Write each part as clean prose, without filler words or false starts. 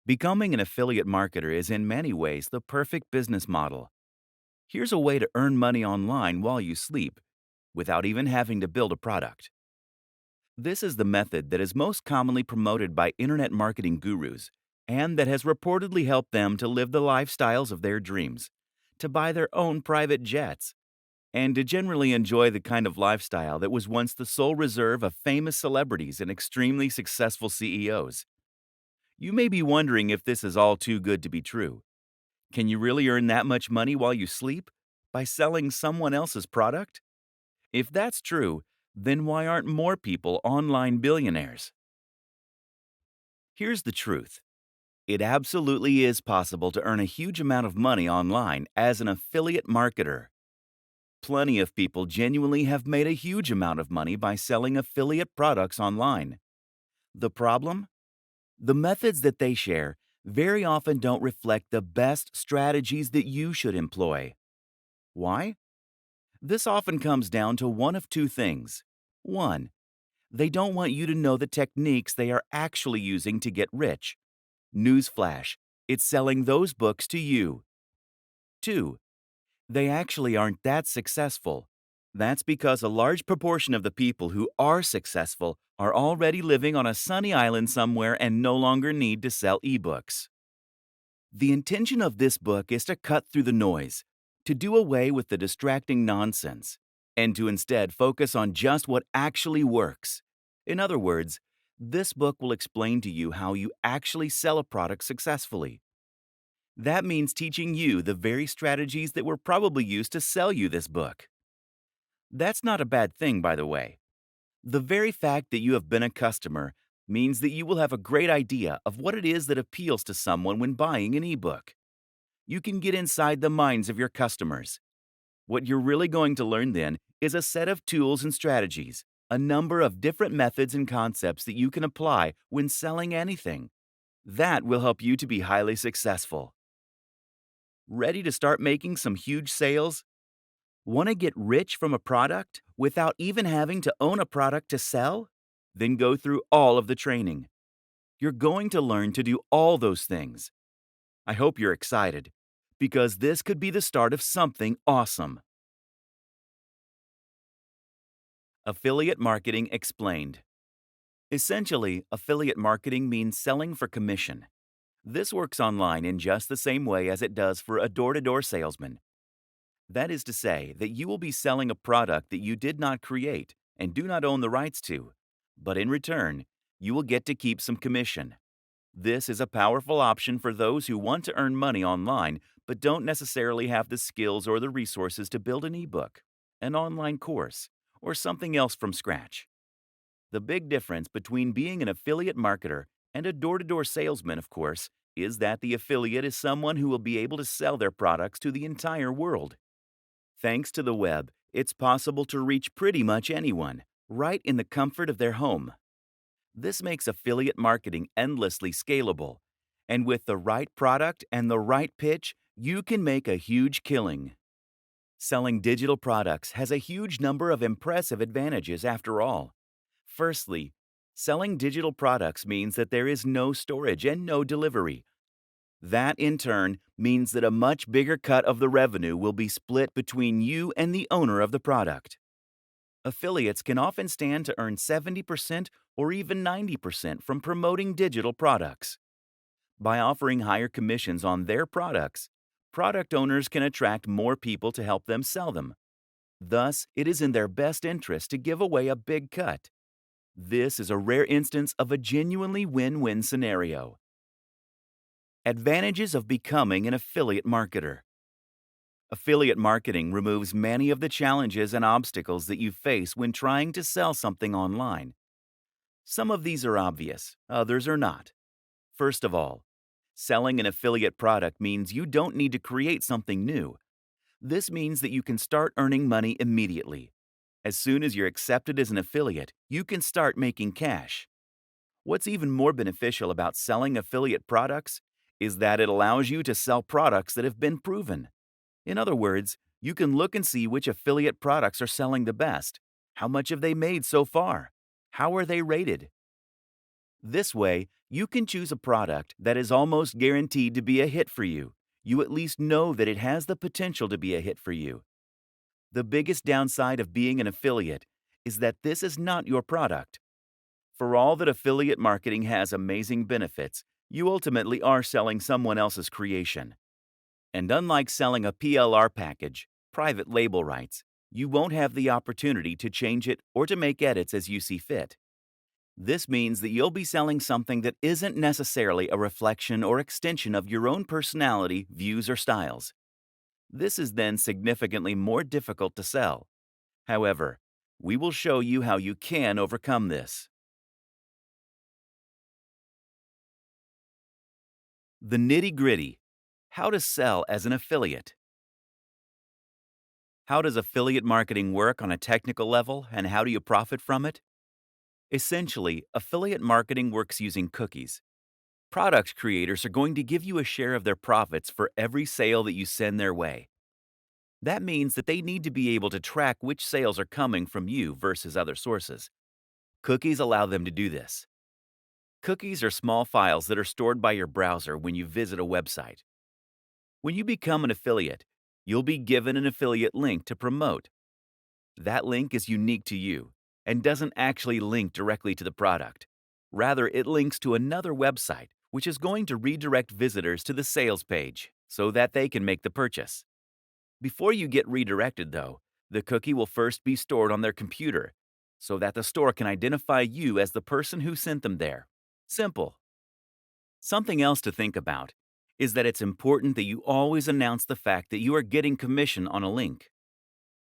Becoming an affiliate marketer is in many ways the perfect business model. Here's a way to earn money online while you sleep without even having to build a product. This is the method that is most commonly promoted by internet marketing gurus and that has reportedly helped them to live the lifestyles of their dreams, to buy their own private jets, and to generally enjoy the kind of lifestyle that was once the sole reserve of famous celebrities and extremely successful CEOs. You may be wondering if this is all too good to be true. Can you really earn that much money while you sleep? By selling someone else's product? If that's true, then why aren't more people online billionaires? Here's the truth. It absolutely is possible to earn a huge amount of money online as an affiliate marketer. Plenty of people genuinely have made a huge amount of money by selling affiliate products online. The problem? The methods that they share very often don't reflect the best strategies that you should employ. Why? This often comes down to one of two things. One, they don't want you to know the techniques they are actually using to get rich. Newsflash, it's selling those books to you. Two, they actually aren't that successful. That's because a large proportion of the people who are successful are already living on a sunny island somewhere and no longer need to sell ebooks. The intention of this book is to cut through the noise, to do away with the distracting nonsense, and to instead focus on just what actually works. In other words, this book will explain to you how you actually sell a product successfully. That means teaching you the very strategies that were probably used to sell you this book. That's not a bad thing, by the way. The very fact that you have been a customer means that you will have a great idea of what it is that appeals to someone when buying an ebook. You can get inside the minds of your customers. What you're really going to learn then is a set of tools and strategies, a number of different methods and concepts that you can apply when selling anything. That will help you to be highly successful. Ready to start making some huge sales? Want to get rich from a product without even having to own a product to sell? Then go through all of the training. You're going to learn to do all those things. I hope you're excited, because this could be the start of something awesome. Affiliate Marketing Explained. Essentially, affiliate marketing means selling for commission. This works online in just the same way as it does for a door-to-door salesman. That is to say that you will be selling a product that you did not create and do not own the rights to, but in return, you will get to keep some commission. This is a powerful option for those who want to earn money online but don't necessarily have the skills or the resources to build an ebook, an online course, or something else from scratch. The big difference between being an affiliate marketer and a door to door salesman, of course, is that the affiliate is someone who will be able to sell their products to the entire world. Thanks to the web, it's possible to reach pretty much anyone, right in the comfort of their home. This makes affiliate marketing endlessly scalable. And with the right product and the right pitch, you can make a huge killing. Selling digital products has a huge number of impressive advantages after all. Firstly, selling digital products means that there is no storage and no delivery. That, in turn, means that a much bigger cut of the revenue will be split between you and the owner of the product. Affiliates can often stand to earn 70% or even 90% from promoting digital products. By offering higher commissions on their products, product owners can attract more people to help them sell them. Thus, it is in their best interest to give away a big cut. This is a rare instance of a genuinely win-win scenario. Advantages of becoming an affiliate marketer. Affiliate marketing removes many of the challenges and obstacles that you face when trying to sell something online. Some of these are obvious, others are not. First of all, selling an affiliate product means you don't need to create something new. This means that you can start earning money immediately. As soon as you're accepted as an affiliate, you can start making cash. What's even more beneficial about selling affiliate products is that it allows you to sell products that have been proven. In other words, you can look and see which affiliate products are selling the best. How much have they made so far? How are they rated? This way, you can choose a product that is almost guaranteed to be a hit for you. You at least know that it has the potential to be a hit for you. The biggest downside of being an affiliate is that this is not your product. For all that affiliate marketing has amazing benefits, you ultimately are selling someone else's creation. And unlike selling a PLR package, private label rights, you won't have the opportunity to change it or to make edits as you see fit. This means that you'll be selling something that isn't necessarily a reflection or extension of your own personality, views, or styles. This is then significantly more difficult to sell. However, we will show you how you can overcome this. The nitty-gritty: how to sell as an affiliate. How does affiliate marketing work on a technical level, and how do you profit from it? Essentially, affiliate marketing works using cookies. Product creators are going to give you a share of their profits for every sale that you send their way. That means that they need to be able to track which sales are coming from you versus other sources. Cookies allow them to do this. Cookies are small files that are stored by your browser when you visit a website. When you become an affiliate, you'll be given an affiliate link to promote. That link is unique to you and doesn't actually link directly to the product. Rather, it links to another website, which is going to redirect visitors to the sales page so that they can make the purchase. Before you get redirected, though, the cookie will first be stored on their computer so that the store can identify you as the person who sent them there. Simple. Something else to think about is that it's important that you always announce the fact that you are getting commission on a link.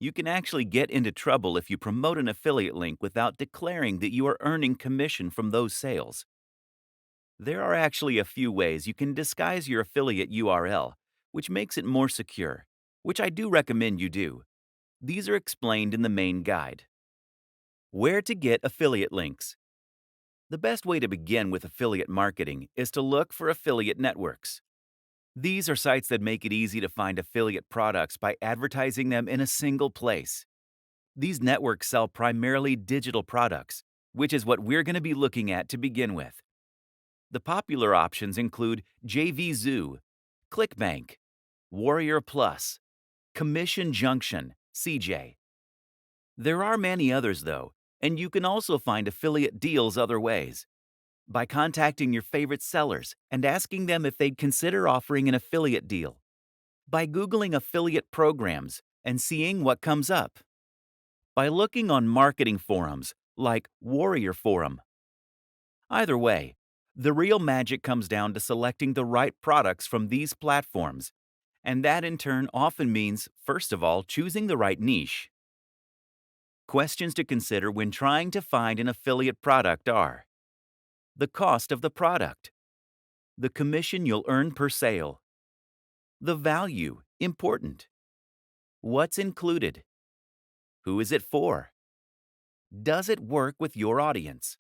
You can actually get into trouble if you promote an affiliate link without declaring that you are earning commission from those sales. There are actually a few ways you can disguise your affiliate URL, which makes it more secure, which I do recommend you do. These are explained in the main guide. Where to get affiliate links. The best way to begin with affiliate marketing is to look for affiliate networks. These are sites that make it easy to find affiliate products by advertising them in a single place. These networks sell primarily digital products, which is what we're going to be looking at to begin with. The popular options include JVZoo, ClickBank, Warrior Plus, Commission Junction, CJ. There are many others, though, and you can also find affiliate deals other ways. By contacting your favorite sellers and asking them if they'd consider offering an affiliate deal. By Googling affiliate programs and seeing what comes up. By looking on marketing forums like Warrior Forum. Either way, the real magic comes down to selecting the right products from these platforms, and that in turn often means, first of all, choosing the right niche. Questions to consider when trying to find an affiliate product are: the cost of the product, the commission you'll earn per sale, the value, important, what's included, who is it for, does it work with your audience?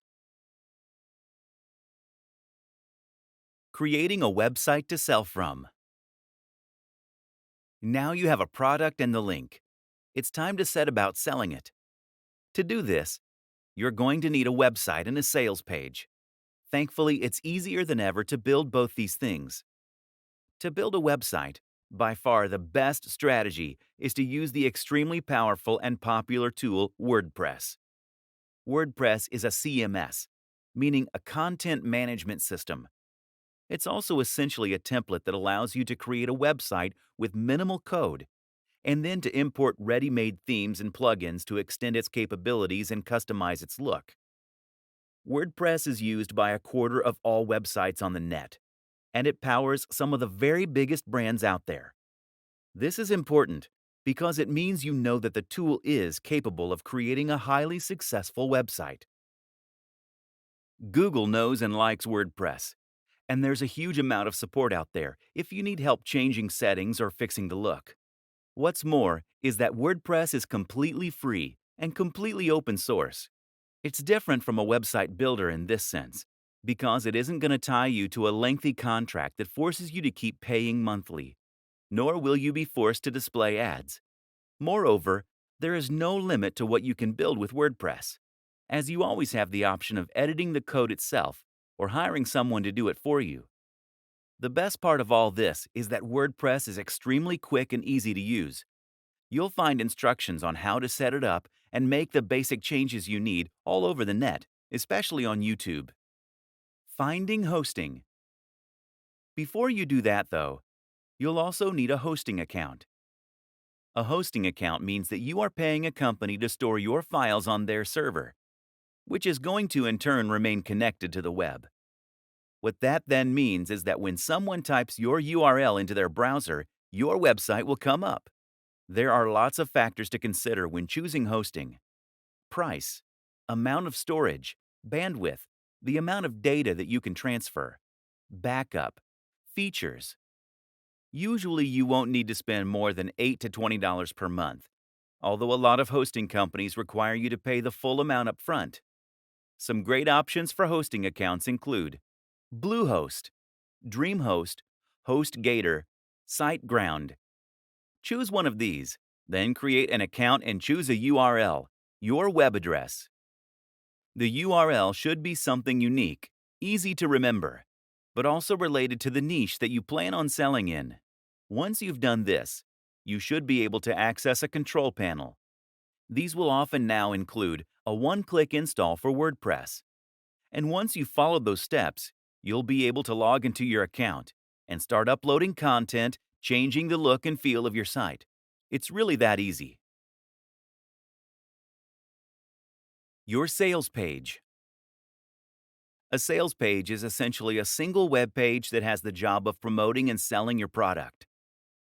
Creating a website to sell from. Now you have a product and the link. It's time to set about selling it. To do this, you're going to need a website and a sales page. Thankfully, it's easier than ever to build both these things. To build a website, by far the best strategy is to use the extremely powerful and popular tool WordPress. WordPress is a CMS, meaning a content management system. It's also essentially a template that allows you to create a website with minimal code, and then to import ready-made themes and plugins to extend its capabilities and customize its look. WordPress is used by a quarter of all websites on the net, and it powers some of the very biggest brands out there. This is important because it means you know that the tool is capable of creating a highly successful website. Google knows and likes WordPress, and there's a huge amount of support out there if you need help changing settings or fixing the look. What's more is that WordPress is completely free and completely open source. It's different from a website builder in this sense, because it isn't going to tie you to a lengthy contract that forces you to keep paying monthly, nor will you be forced to display ads. Moreover, there is no limit to what you can build with WordPress, as you always have the option of editing the code itself or hiring someone to do it for you. The best part of all this is that WordPress is extremely quick and easy to use. You'll find instructions on how to set it up and make the basic changes you need all over the net, especially on YouTube. Finding hosting. Before you do that, though, you'll also need a hosting account. A hosting account means that you are paying a company to store your files on their server, which is going to in turn remain connected to the web. What that then means is that when someone types your URL into their browser, your website will come up. There are lots of factors to consider when choosing hosting: price, amount of storage, bandwidth, the amount of data that you can transfer, backup, features. Usually you won't need to spend more than $8 to $20 per month, although a lot of hosting companies require you to pay the full amount up front. Some great options for hosting accounts include Bluehost, DreamHost, HostGator, SiteGround. Choose one of these, then create an account and choose a URL, your web address. The URL should be something unique, easy to remember, but also related to the niche that you plan on selling in. Once you've done this, you should be able to access a control panel. These will often now include a one-click install for WordPress. And once you've followed those steps, you'll be able to log into your account and start uploading content, changing the look and feel of your site. It's really that easy. Your sales page. A sales page is essentially a single web page that has the job of promoting and selling your product.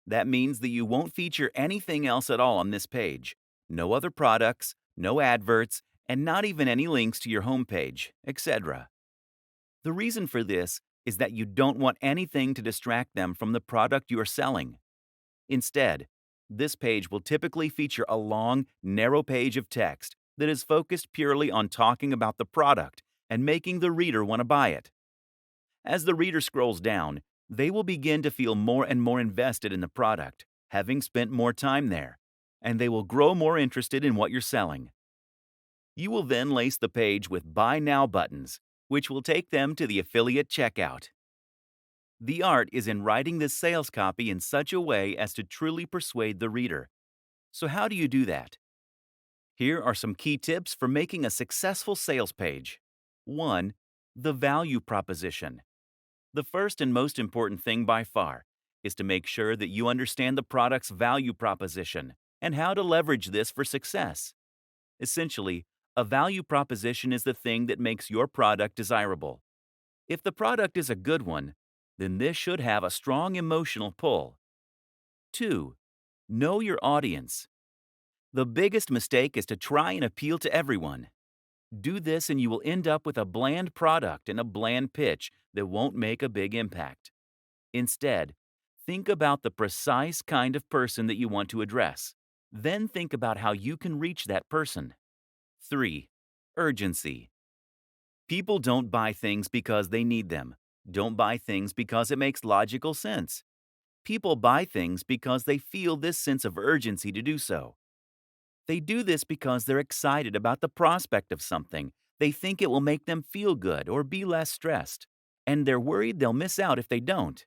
That means that you won't feature anything else at all on this page. No other products, no adverts, and not even any links to your homepage, etc. The reason for this is that you don't want anything to distract them from the product you are selling. Instead, this page will typically feature a long, narrow page of text that is focused purely on talking about the product and making the reader want to buy it. As the reader scrolls down, they will begin to feel more and more invested in the product, having spent more time there, and they will grow more interested in what you're selling. You will then lace the page with Buy Now buttons, which will take them to the affiliate checkout. The art is in writing this sales copy in such a way as to truly persuade the reader. So how do you do that? Here are some key tips for making a successful sales page. 1. The value proposition. The first and most important thing by far is to make sure that you understand the product's value proposition and how to leverage this for success. Essentially, a value proposition is the thing that makes your product desirable. If the product is a good one, then this should have a strong emotional pull. 2. Know your audience. The biggest mistake is to try and appeal to everyone. Do this and you will end up with a bland product and a bland pitch that won't make a big impact. Instead, think about the precise kind of person that you want to address. Then think about how you can reach that person. 3. Urgency. People don't buy things because they need them. Don't buy things because it makes logical sense. People buy things because they feel this sense of urgency to do so. They do this because they're excited about the prospect of something. They think it will make them feel good or be less stressed, and they're worried they'll miss out if they don't.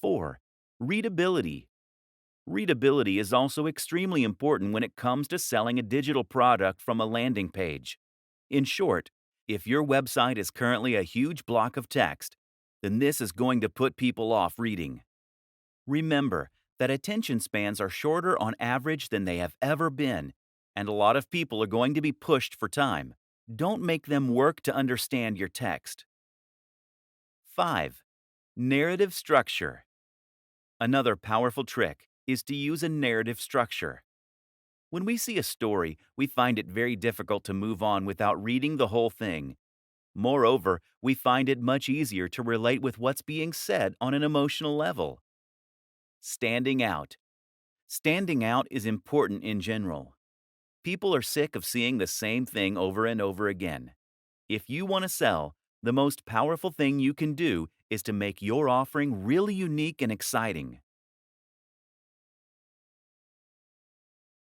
4. Readability. Readability is also extremely important when it comes to selling a digital product from a landing page. In short, if your website is currently a huge block of text, then this is going to put people off reading. Remember that attention spans are shorter on average than they have ever been, and a lot of people are going to be pushed for time. Don't make them work to understand your text. 5. Narrative structure. Another powerful trick is to use a narrative structure. When we see a story, we find it very difficult to move on without reading the whole thing. Moreover, we find it much easier to relate with what's being said on an emotional level. Standing out. Standing out is important in general. People are sick of seeing the same thing over and over again. If you want to sell, the most powerful thing you can do is to make your offering really unique and exciting.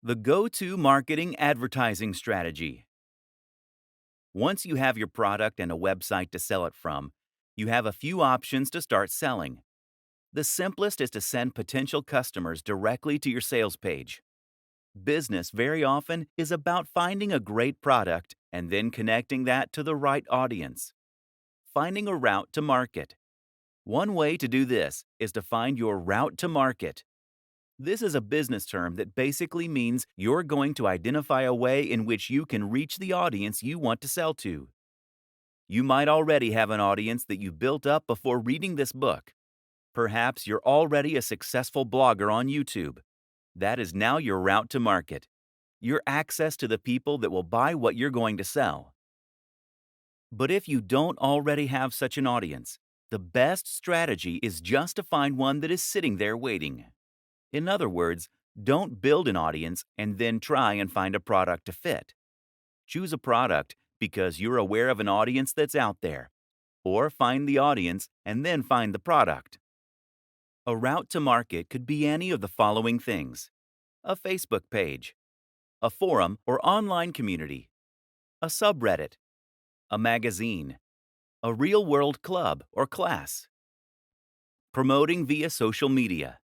The go-to marketing advertising strategy. Once you have your product and a website to sell it from, you have a few options to start selling. The simplest is to send potential customers directly to your sales page. Business very often is about finding a great product and then connecting that to the right audience. Finding a route to market. One way to do this is to find your route to market. This is a business term that basically means you're going to identify a way in which you can reach the audience you want to sell to. You might already have an audience that you built up before reading this book. Perhaps you're already a successful blogger on YouTube. That is now your route to market, your access to the people that will buy what you're going to sell. But if you don't already have such an audience, the best strategy is just to find one that is sitting there waiting. In other words, don't build an audience and then try and find a product to fit. Choose a product because you're aware of an audience that's out there, or find the audience and then find the product. A route to market could be any of the following things: a Facebook page, a forum or online community, a subreddit, a magazine, a real-world club or class. Promoting via social media.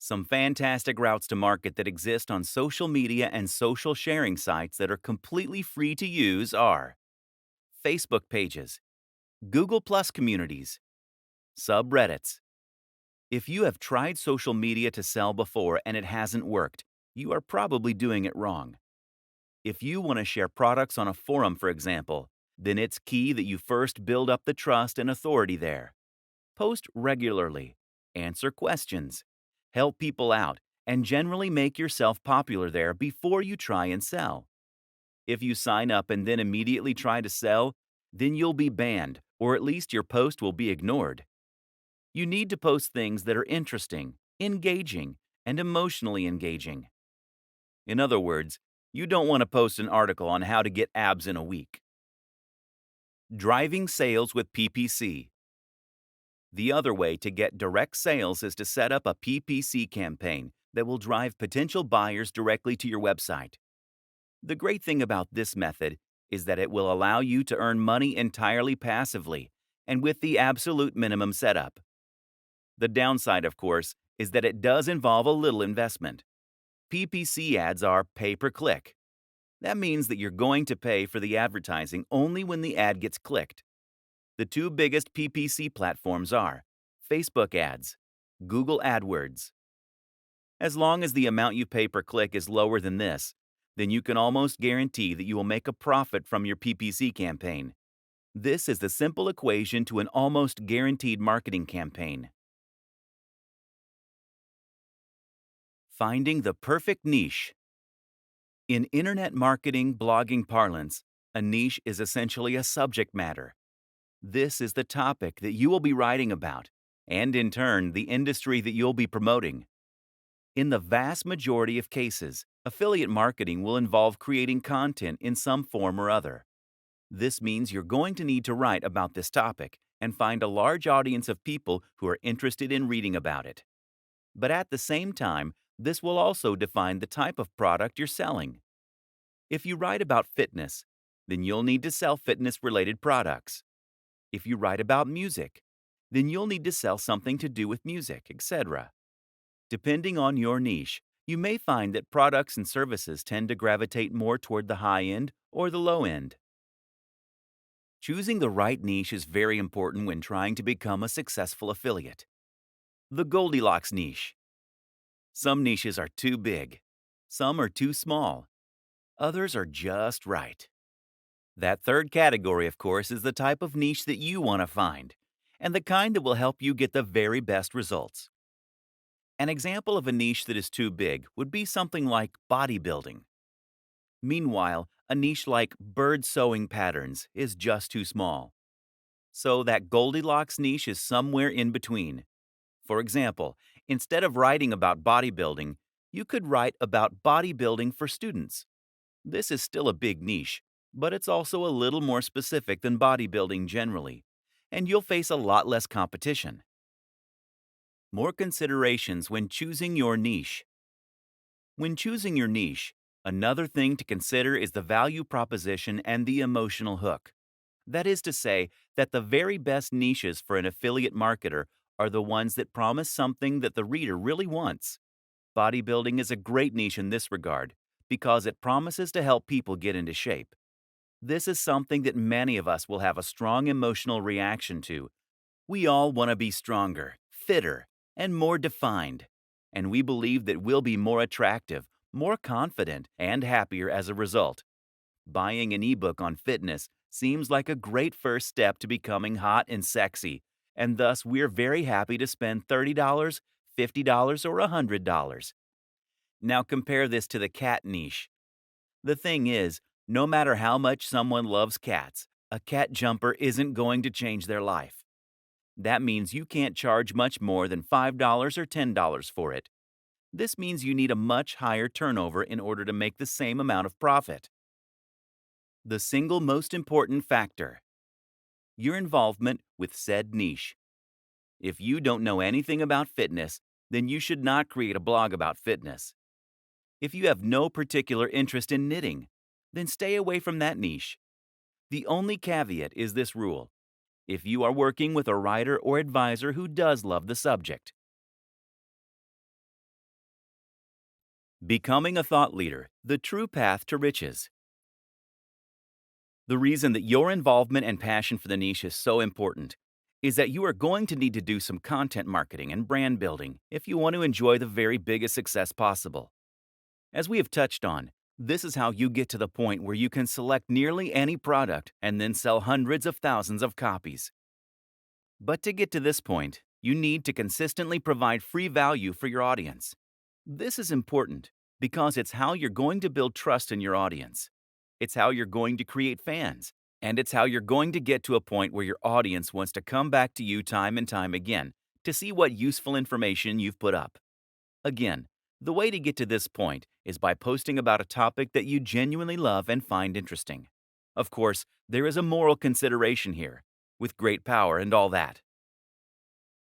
Some fantastic routes to market that exist on social media and social sharing sites that are completely free to use are Facebook pages, Google Plus communities, subreddits. If you have tried social media to sell before and it hasn't worked, you are probably doing it wrong. If you want to share products on a forum, for example, then it's key that you first build up the trust and authority there. Post regularly, answer questions, help people out, and generally make yourself popular there before you try and sell. If you sign up and then immediately try to sell, then you'll be banned, or at least your post will be ignored. You need to post things that are interesting, engaging, and emotionally engaging. In other words, you don't want to post an article on how to get abs in a week. Driving sales with PPC. The other way to get direct sales is to set up a PPC campaign that will drive potential buyers directly to your website. The great thing about this method is that it will allow you to earn money entirely passively and with the absolute minimum setup. The downside, of course, is that it does involve a little investment. PPC ads are pay-per-click. That means that you're going to pay for the advertising only when the ad gets clicked. The two biggest PPC platforms are Facebook ads, Google AdWords. As long as the amount you pay per click is lower than this, then you can almost guarantee that you will make a profit from your PPC campaign. This is the simple equation to an almost guaranteed marketing campaign. Finding the perfect niche. In internet marketing blogging parlance, a niche is essentially a subject matter. This is the topic that you will be writing about, and in turn, the industry that you'll be promoting. In the vast majority of cases, affiliate marketing will involve creating content in some form or other. This means you're going to need to write about this topic and find a large audience of people who are interested in reading about it. But at the same time, this will also define the type of product you're selling. If you write about fitness, then you'll need to sell fitness-related products. If you write about music, then you'll need to sell something to do with music, etc. Depending on your niche, you may find that products and services tend to gravitate more toward the high end or the low end. Choosing the right niche is very important when trying to become a successful affiliate. The Goldilocks niche. Some niches are too big. Some are too small. Others are just right. That third category, of course, is the type of niche that you want to find, and the kind that will help you get the very best results. An example of a niche that is too big would be something like bodybuilding. Meanwhile, a niche like bird sewing patterns is just too small. So that Goldilocks niche is somewhere in between. For example, instead of writing about bodybuilding, you could write about bodybuilding for students. This is still a big niche, but it's also a little more specific than bodybuilding generally, and you'll face a lot less competition. More considerations when choosing your niche. When choosing your niche, Another thing to consider is the value proposition and the emotional hook. That is to say, that the very best niches for an affiliate marketer are the ones that promise something that the reader really wants. Bodybuilding is a great niche in this regard because it promises to help people get into shape. This is something that many of us will have a strong emotional reaction to. We all want to be stronger, fitter, and more defined. And we believe that we'll be more attractive, more confident, and happier as a result. Buying an ebook on fitness seems like a great first step to becoming hot and sexy, and thus we're very happy to spend $30, $50, or $100. Now compare this to the cat niche. The thing is, no matter how much someone loves cats, a cat jumper isn't going to change their life. That means you can't charge much more than $5 or $10 for it. This means you need a much higher turnover in order to make the same amount of profit. The single most important factor: your involvement with said niche. If you don't know anything about fitness, then you should not create a blog about fitness. If you have no particular interest in knitting, then stay away from that niche. The only caveat is this rule: if you are working with a writer or advisor who does love the subject. Becoming a thought leader, the true path to riches. The reason that your involvement and passion for the niche is so important is that you are going to need to do some content marketing and brand building if you want to enjoy the very biggest success possible. As we have touched on, this is how you get to the point where you can select nearly any product and then sell hundreds of thousands of copies. But to get to this point, you need to consistently provide free value for your audience. This is important because it's how you're going to build trust in your audience. It's how you're going to create fans, and it's how you're going to get to a point where your audience wants to come back to you time and time again to see what useful information you've put up. Again, the way to get to this point is by posting about a topic that you genuinely love and find interesting. Of course, there is a moral consideration here, with great power and all that.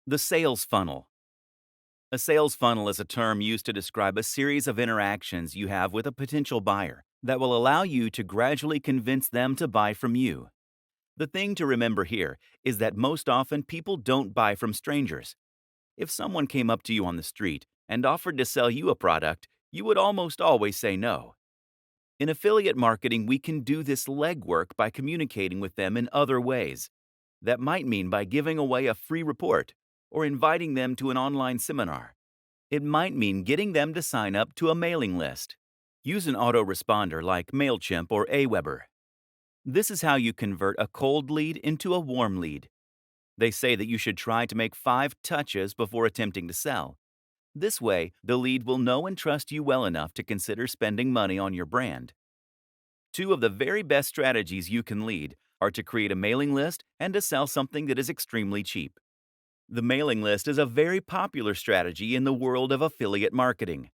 The sales funnel. A sales funnel is a term used to describe a series of interactions you have with a potential buyer that will allow you to gradually convince them to buy from you. The thing to remember here is that most often people don't buy from strangers. If someone came up to you on the street and offered to sell you a product, you would almost always say no. In affiliate marketing, we can do this legwork by communicating with them in other ways. That might mean by giving away a free report or inviting them to an online seminar. It might mean getting them to sign up to a mailing list. Use an autoresponder like MailChimp or Aweber. This is how you convert a cold lead into a warm lead. They say that you should try to make 5 touches before attempting to sell. This way, the lead will know and trust you well enough to consider spending money on your brand. 2 of the very best strategies you can lead are to create a mailing list and to sell something that is extremely cheap. The mailing list is a very popular strategy in the world of affiliate marketing.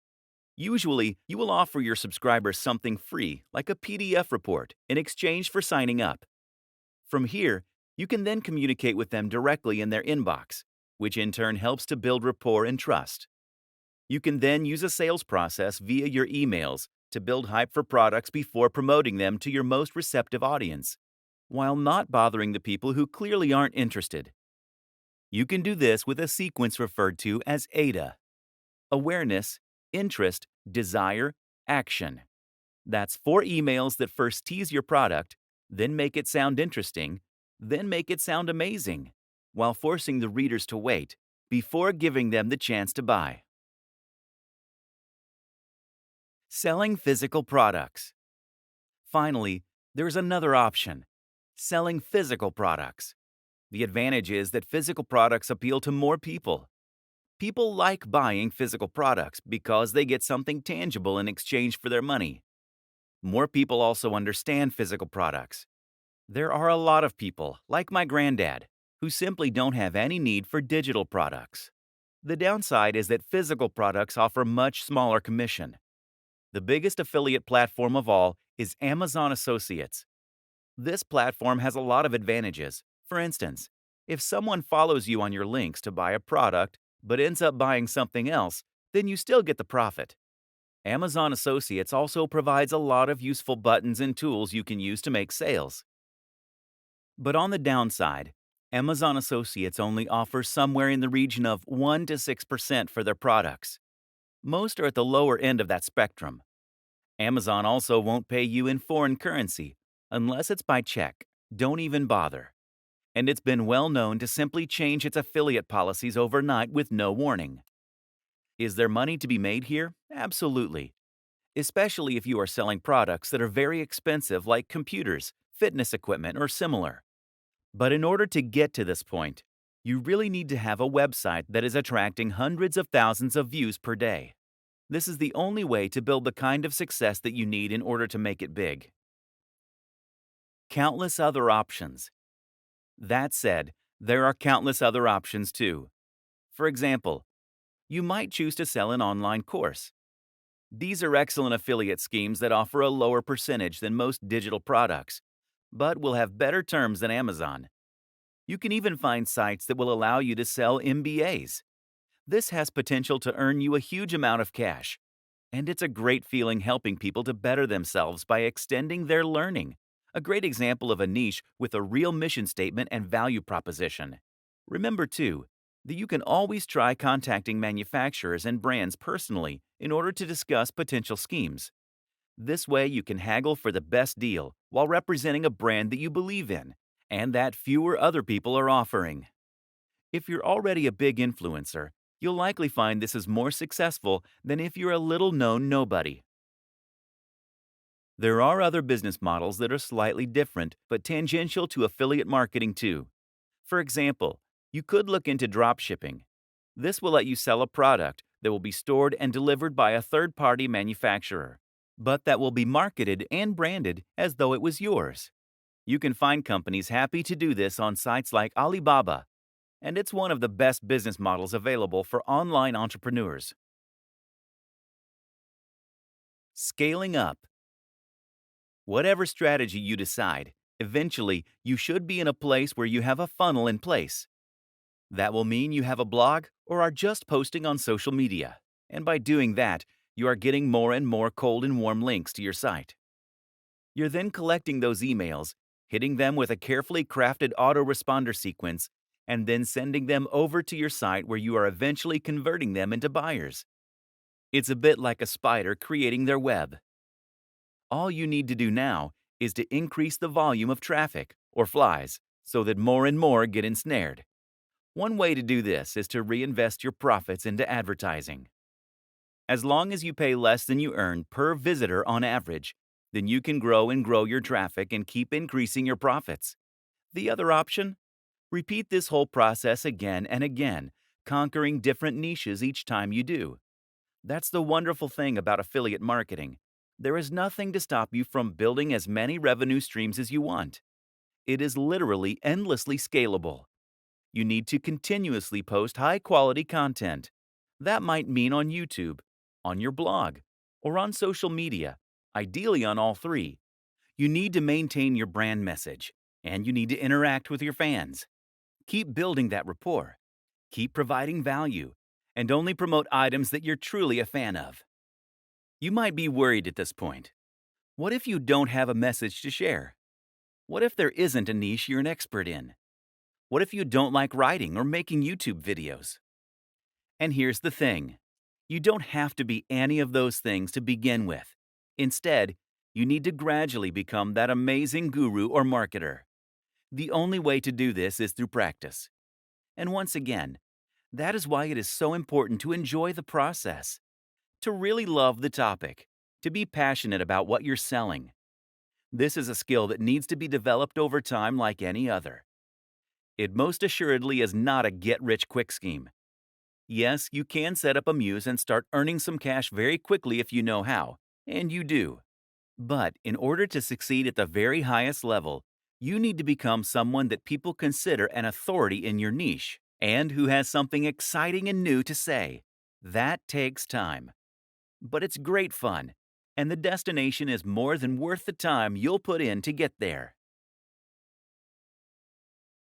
Usually, you will offer your subscribers something free, like a PDF report, in exchange for signing up. From here, you can then communicate with them directly in their inbox, which in turn helps to build rapport and trust. You can then use a sales process via your emails to build hype for products before promoting them to your most receptive audience, while not bothering the people who clearly aren't interested. You can do this with a sequence referred to as AIDA: awareness, interest, desire, action. That's 4 emails that first tease your product, then make it sound interesting, then make it sound amazing, while forcing the readers to wait before giving them the chance to buy. Selling physical products. Finally, there's another option: selling physical products. The advantage is that physical products appeal to more people. People like buying physical products because they get something tangible in exchange for their money. More people also understand physical products. There are a lot of people, like my granddad, who simply don't have any need for digital products. The downside is that physical products offer much smaller commission. The biggest affiliate platform of all is Amazon Associates. This platform has a lot of advantages. For instance, if someone follows you on your links to buy a product but ends up buying something else, then you still get the profit. Amazon Associates also provides a lot of useful buttons and tools you can use to make sales. But on the downside, Amazon Associates only offers somewhere in the region of 1 to 6% for their products. Most are at the lower end of that spectrum. Amazon also won't pay you in foreign currency unless it's by check. Don't even bother. And it's been well known to simply change its affiliate policies overnight with no warning. Is there money to be made here? Absolutely. Especially if you are selling products that are very expensive like computers, fitness equipment, or similar. But in order to get to this point, you really need to have a website that is attracting hundreds of thousands of views per day. This is the only way to build the kind of success that you need in order to make it big. Countless other options. That said, there are countless other options too. For example, you might choose to sell an online course. These are excellent affiliate schemes that offer a lower percentage than most digital products, but will have better terms than Amazon. You can even find sites that will allow you to sell MBAs. This has potential to earn you a huge amount of cash, and it's a great feeling helping people to better themselves by extending their learning. A great example of a niche with a real mission statement and value proposition. Remember, too, that you can always try contacting manufacturers and brands personally in order to discuss potential schemes. This way, you can haggle for the best deal while representing a brand that you believe in and that fewer other people are offering. If you're already a big influencer, you'll likely find this is more successful than if you're a little known nobody. There are other business models that are slightly different but tangential to affiliate marketing too. For example, you could look into dropshipping. This will let you sell a product that will be stored and delivered by a third-party manufacturer, but that will be marketed and branded as though it was yours. You can find companies happy to do this on sites like Alibaba, and it's one of the best business models available for online entrepreneurs. Scaling up. Whatever strategy you decide, eventually you should be in a place where you have a funnel in place. That will mean you have a blog or are just posting on social media, and by doing that, you are getting more and more cold and warm links to your site. You're then collecting those emails, hitting them with a carefully crafted autoresponder sequence, and then sending them over to your site where you are eventually converting them into buyers. It's a bit like a spider creating their web. All you need to do now is to increase the volume of traffic, or flies, so that more and more get ensnared. One way to do this is to reinvest your profits into advertising. As long as you pay less than you earn per visitor on average, then you can grow and grow your traffic and keep increasing your profits. The other option? Repeat this whole process again and again, conquering different niches each time you do. That's the wonderful thing about affiliate marketing. There is nothing to stop you from building as many revenue streams as you want. It is literally endlessly scalable. You need to continuously post high-quality content. That might mean on YouTube, on your blog, or on social media, ideally on all three. You need to maintain your brand message, and you need to interact with your fans. Keep building that rapport. Keep providing value, and only promote items that you're truly a fan of. You might be worried at this point. What if you don't have a message to share? What if there isn't a niche you're an expert in? What if you don't like writing or making YouTube videos? And here's the thing. You don't have to be any of those things to begin with. Instead, you need to gradually become that amazing guru or marketer. The only way to do this is through practice. And once again, that is why it is so important to enjoy the process, to really love the topic, to be passionate about what you're selling. This is a skill that needs to be developed over time like any other. It most assuredly is not a get-rich-quick scheme. Yes, you can set up a Muse and start earning some cash very quickly if you know how, and you do. But in order to succeed at the very highest level, you need to become someone that people consider an authority in your niche and who has something exciting and new to say. That takes time. But it's great fun, and the destination is more than worth the time you'll put in to get there.